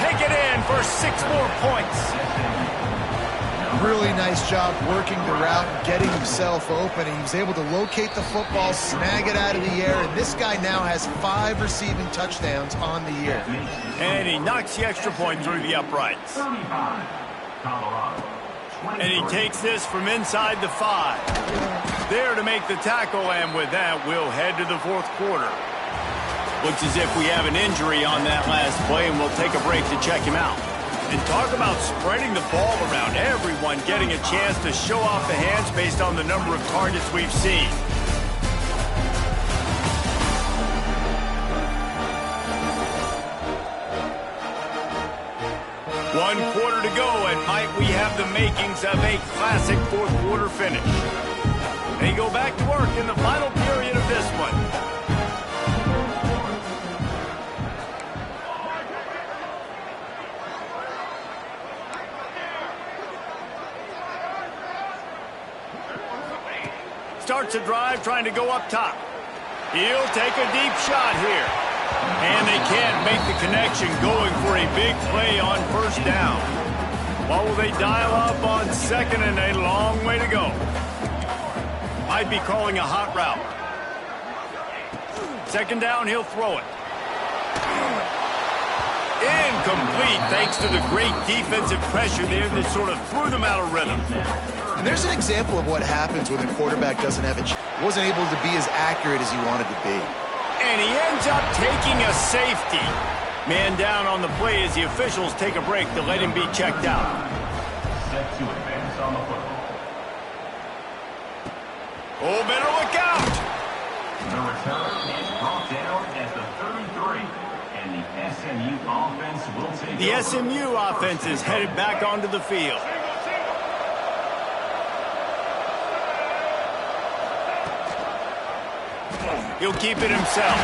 take it in for 6 more points. Really nice job working the route and getting himself open. He was able to locate the football, snag it out of the air, and this guy now has 5 receiving touchdowns on the year. And he knocks the extra point through the uprights. And he takes this from inside the 5. There to make the tackle, and with that, we'll head to the 4th quarter. Looks as if we have an injury on that last play, and we'll take a break to check him out. And talk about spreading the ball around. Everyone getting a chance to show off the hands based on the number of targets we've seen. One quarter to go, and might we have the makings of a classic 4th quarter finish. They go back to work in the final period of this one. Starts a drive trying to go up top. He'll take a deep shot here. And they can't make the connection, going for a big play on 1st down. What will they dial up on 2nd, and a long way to go? Might be calling a hot route. 2nd down, he'll throw it. Incomplete, thanks to the great defensive pressure there that sort of threw them out of rhythm. And there's an example of what happens when the quarterback doesn't have a chance. Wasn't able to be as accurate as he wanted to be. And he ends up taking a safety. Man down on the play as the officials take a break to let him be checked out. Set to advance on the football. Oh, better look out! The return is brought down at the 33. And the SMU offense will take The over. SMU offense is headed back onto the field. He'll keep it himself.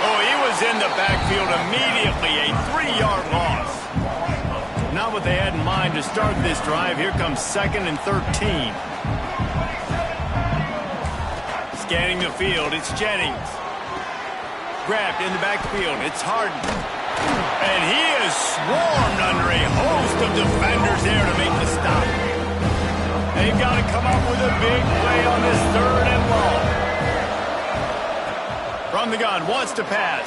Oh, he was in the backfield immediately. A 3-yard loss. Not what they had in mind to start this drive. Here comes 2nd and 13. Scanning the field, it's Jennings. Grabbed in the backfield, it's Harden. And he is swarmed under a host of defenders there to make the stop. They've got to come up with a big play on this 3rd and long. From the gun, wants to pass.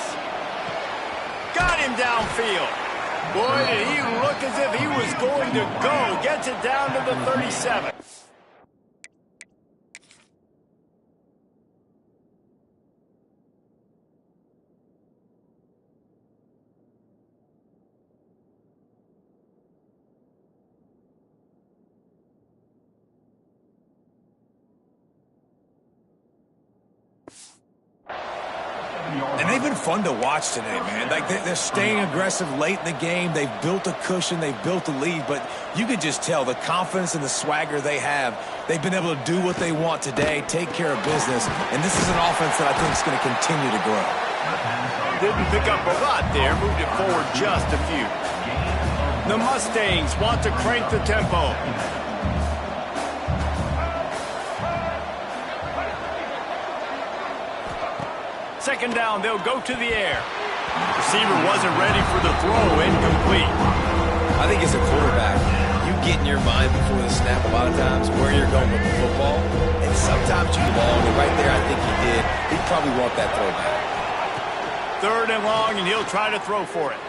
Got him downfield. Boy, did he look as if he was going to go. Gets it down to the 37. And they've been fun to watch today, man. Like, they're staying aggressive late in the game. They've built a cushion. They've built a lead. But you can just tell the confidence and the swagger they have. They've been able to do what they want today, take care of business. And this is an offense that I think is going to continue to grow. Didn't pick up a lot there. Moved it forward just a few. The Mustangs want to crank the tempo. 2nd down, they'll go to the air. Receiver wasn't ready for the throw, incomplete. I think as a quarterback, you get in your mind before the snap a lot of times where you're going with the football, and sometimes you long, and right there I think he did. He'd probably want that throw back. 3rd and long, and he'll try to throw for it.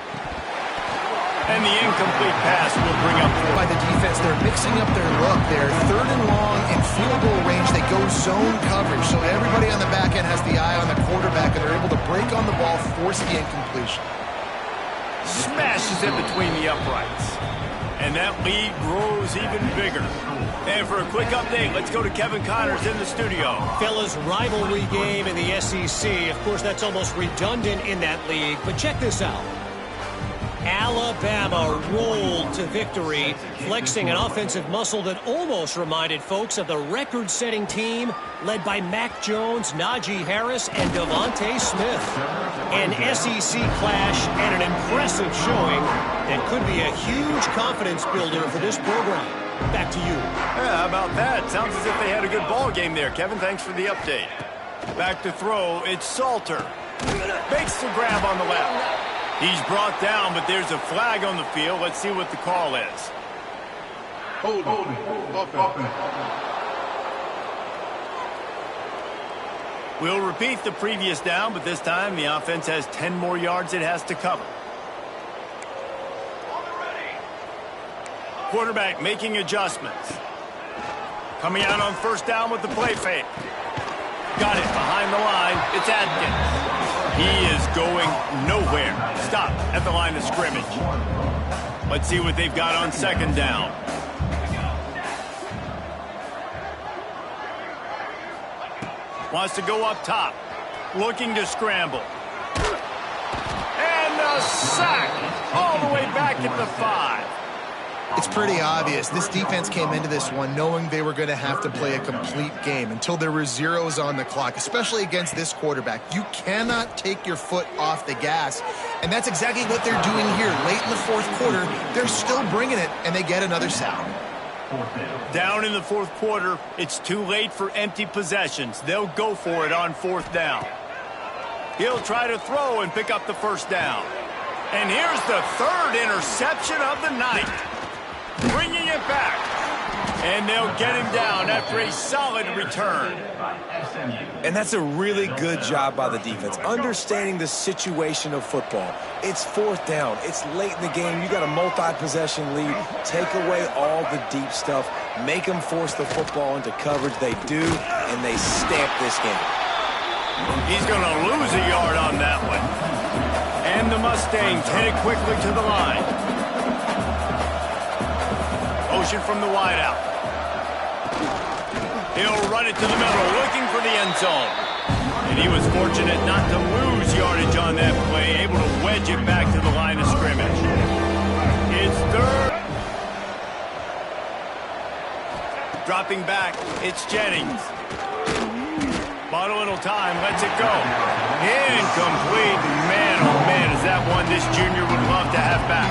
And the incomplete pass will bring up 4. By the defense, they're mixing up their look. They're 3rd and long in field goal range. They go zone coverage, so everybody on the back end has the eye on the quarterback, and they're able to break on the ball, force the incompletion. Smashes it between the uprights. And that lead grows even bigger. And for a quick update, let's go to Kevin Connors in the studio. Fellas, rivalry game in the SEC. Of course, that's almost redundant in that league, but check this out. Alabama rolled to victory, flexing an offensive muscle that almost reminded folks of the record-setting team led by Mac Jones, Najee Harris, and Devontae Smith. An SEC clash and an impressive showing that could be a huge confidence builder for this program. Back to you. Yeah, how about that? Sounds as if they had a good ball game there. Kevin, thanks for the update. Back to throw, it's Salter. Makes the grab on the left. He's brought down, but there's a flag on the field. Let's see what the call is. Hold it. We'll repeat the previous down, but this time the offense has 10 more yards it has to cover. Quarterback making adjustments. Coming out on first down with the play fake. Got it behind the line. It's Atkins. He is going nowhere. Stop at the line of scrimmage. Let's see what they've got on second down. Wants to go up top. Looking to scramble. And a sack all the way back at the 5. It's pretty obvious. This defense came into this one knowing they were going to have to play a complete game until there were zeros on the clock, especially against this quarterback. You cannot take your foot off the gas, and that's exactly what they're doing here. Late in the fourth quarter, they're still bringing it, and they get another sack. Down in the fourth quarter, it's too late for empty possessions. They'll go for it on fourth down. He'll try to throw and pick up the first down. And here's the third interception of the night. Bringing it back. And they'll get him down after a solid return. And that's a really good job by the defense, understanding the situation of football. It's fourth down. It's late in the game. You got a multi-possession lead. Take away all the deep stuff. Make them force the football into coverage. They do, and they stamp this game. He's going to lose a yard on that one. And the Mustangs headed quickly to the line. Motion from the wideout. He'll run it to the middle, looking for the end zone. And he was fortunate not to lose yardage on that play, able to wedge it back to the line of scrimmage. It's third. Dropping back, it's Jennings. Bought a little time, lets it go. Incomplete. Man, oh man, is that one this junior would love to have back.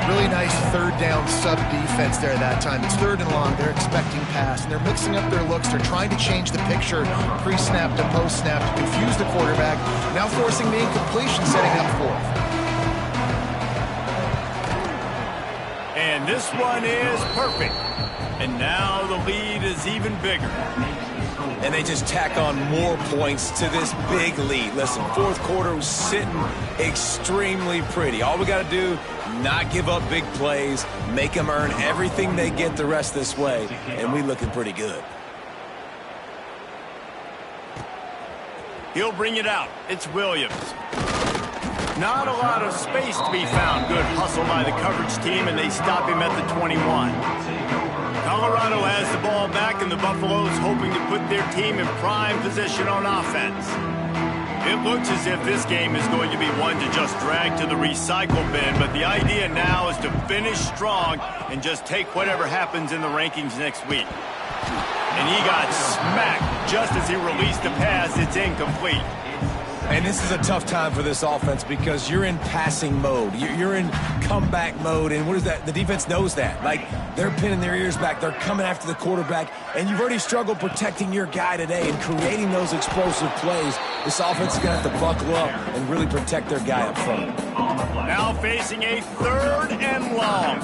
Really nice third down sub-defense there that time. It's third and long. They're expecting pass, and they're mixing up their looks. They're trying to change the picture pre-snap to post-snap to confuse the quarterback, now forcing the incompletion, setting up fourth. And this one is perfect. And now the lead is even bigger. And they just tack on more points to this big lead. Listen, fourth quarter was sitting extremely pretty. All we got to do, not give up big plays, make them earn everything they get the rest this way, and we looking pretty good. He'll bring it out. It's Williams. Not a lot of space to be found. Good hustle by the coverage team, and they stop him at the 21. Colorado has the ball back, and the Buffaloes hoping to put their team in prime position on offense. It looks as if this game is going to be one to just drag to the recycle bin, but the idea now is to finish strong and just take whatever happens in the rankings next week. And he got smacked just as he released the pass. It's incomplete. And this is a tough time for this offense because you're in passing mode. You're in comeback mode, and what is that? The defense knows that. Like, they're pinning their ears back. They're coming after the quarterback, and you've already struggled protecting your guy today and creating those explosive plays. This offense is going to have to buckle up and really protect their guy up front. Now facing a third and long.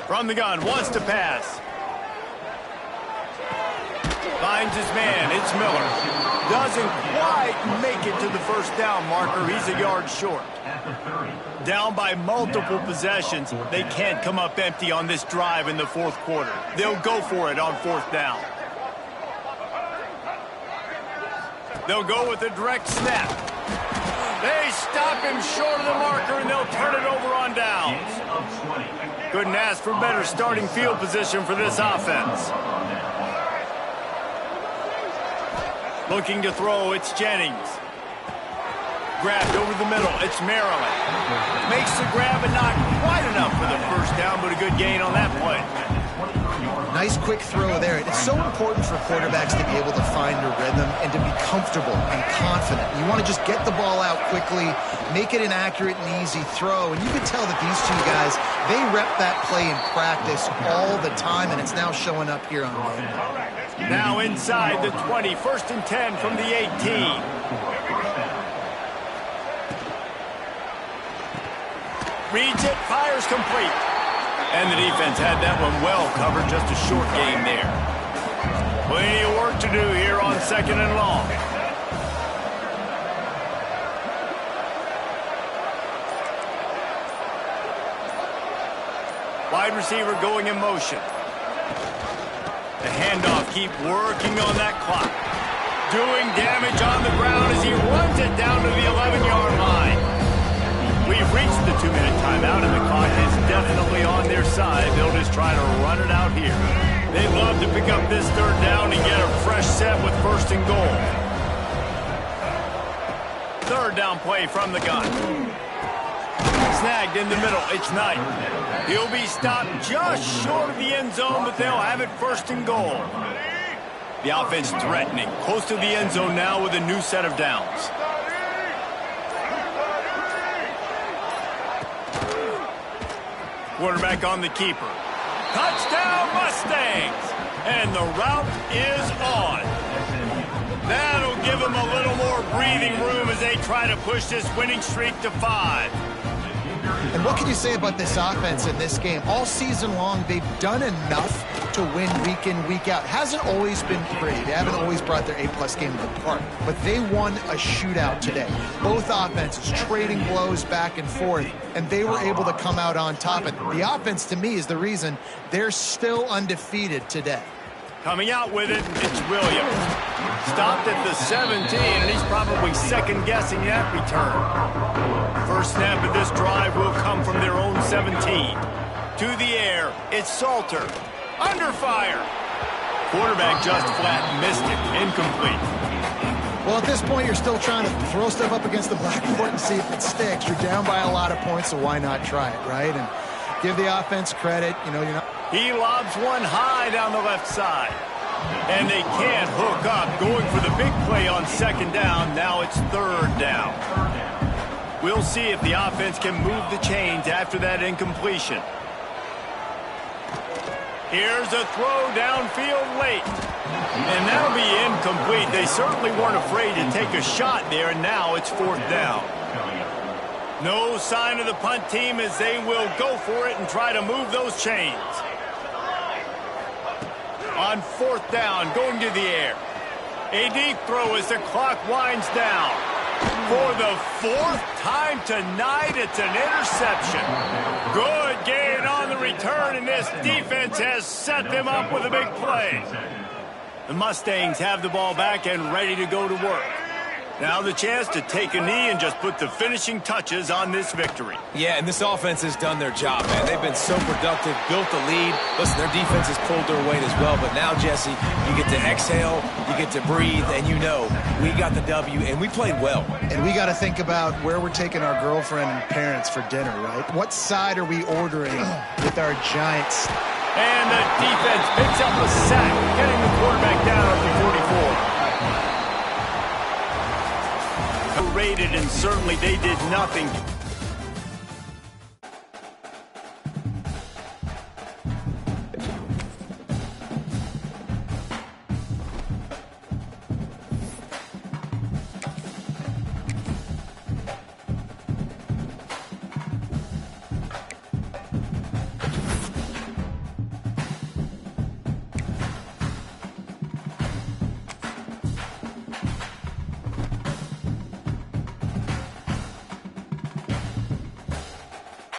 From the gun, wants to pass. Finds his man, it's Miller. Doesn't quite make it to the first down marker. He's a yard short. Down by multiple possessions. They can't come up empty on this drive in the fourth quarter. They'll go for it on fourth down. They'll go with a direct snap. They stop him short of the marker, and they'll turn it over on downs. Couldn't ask for better starting field position for this offense. Looking to throw, it's Jennings. Grabbed over the middle, it's Maryland. Makes the grab and not quite enough for the first down, but a good gain on that play. Nice quick throw there. It's so important for quarterbacks to be able to find a rhythm and to be comfortable and confident. You want to just get the ball out quickly, make it an accurate and easy throw. And you can tell that these two guys, they rep that play in practice all the time, and it's now showing up here on game. Now inside the 20, 1st and 10 from the 18. Reads it, fires complete. And the defense had that one well covered, just a short game there. Plenty of work to do here on 2nd and long. Wide receiver going in motion. The handoff, keep working on that clock. Doing damage on the ground as he runs it down to the 11-yard line. We've reached the 2-minute timeout, and the clock is definitely on their side. They'll just try to run it out here. They'd love to pick up this 3rd down and get a fresh set with 1st and goal. 3rd down play from the gun. Snagged in the middle. It's Knight. He'll be stopped just short of the end zone, but they'll have it 1st and goal. The offense threatening. Close to the end zone now with a new set of downs. Quarterback on the keeper. Touchdown Mustangs! And the route is on. That'll give them a little more breathing room as they try to push this winning streak to 5. And what can you say about this offense in this game? All season long, they've done enough to win week in, week out. Hasn't always been pretty. They haven't always brought their A-plus game to the park. But they won a shootout today. Both offenses trading blows back and forth, and they were able to come out on top. And the offense, to me, is the reason they're still undefeated today. Coming out with it, it's Williams. Stopped at the 17, and he's probably second-guessing that return. First snap of this drive will come from their own 17. To the air, it's Salter. Under fire. Quarterback just flat missed it. Incomplete. Well, at this point, you're still trying to throw stuff up against the blackboard and see if it sticks. You're down by a lot of points, so why not try it, right? And give the offense credit. You know, you're not... He lobs one high down the left side. And they can't hook up. Going for the big play on 2nd down. Now it's 3rd down. We'll see if the offense can move the chains after that incompletion. Here's a throw downfield late. And that'll be incomplete. They certainly weren't afraid to take a shot there, and now it's 4th down. No sign of the punt team as they will go for it and try to move those chains. On 4th down, going to the air. A deep throw as the clock winds down. For the 4th time tonight, it's an interception. Good gain on the return, and this defense has set them up with a big play. The Mustangs have the ball back and ready to go to work. Now the chance to take a knee and just put the finishing touches on this victory. Yeah, and this offense has done their job, man. They've been so productive, built the lead. Listen, their defense has pulled their weight as well. But now, Jesse, you get to exhale, you get to breathe, and you know we got the W, and we played well. And we got to think about where we're taking our girlfriend and parents for dinner, right? What side are we ordering with our Giants? And the defense picks up a sack, getting the quarterback down up to 44. Rated, and certainly they did nothing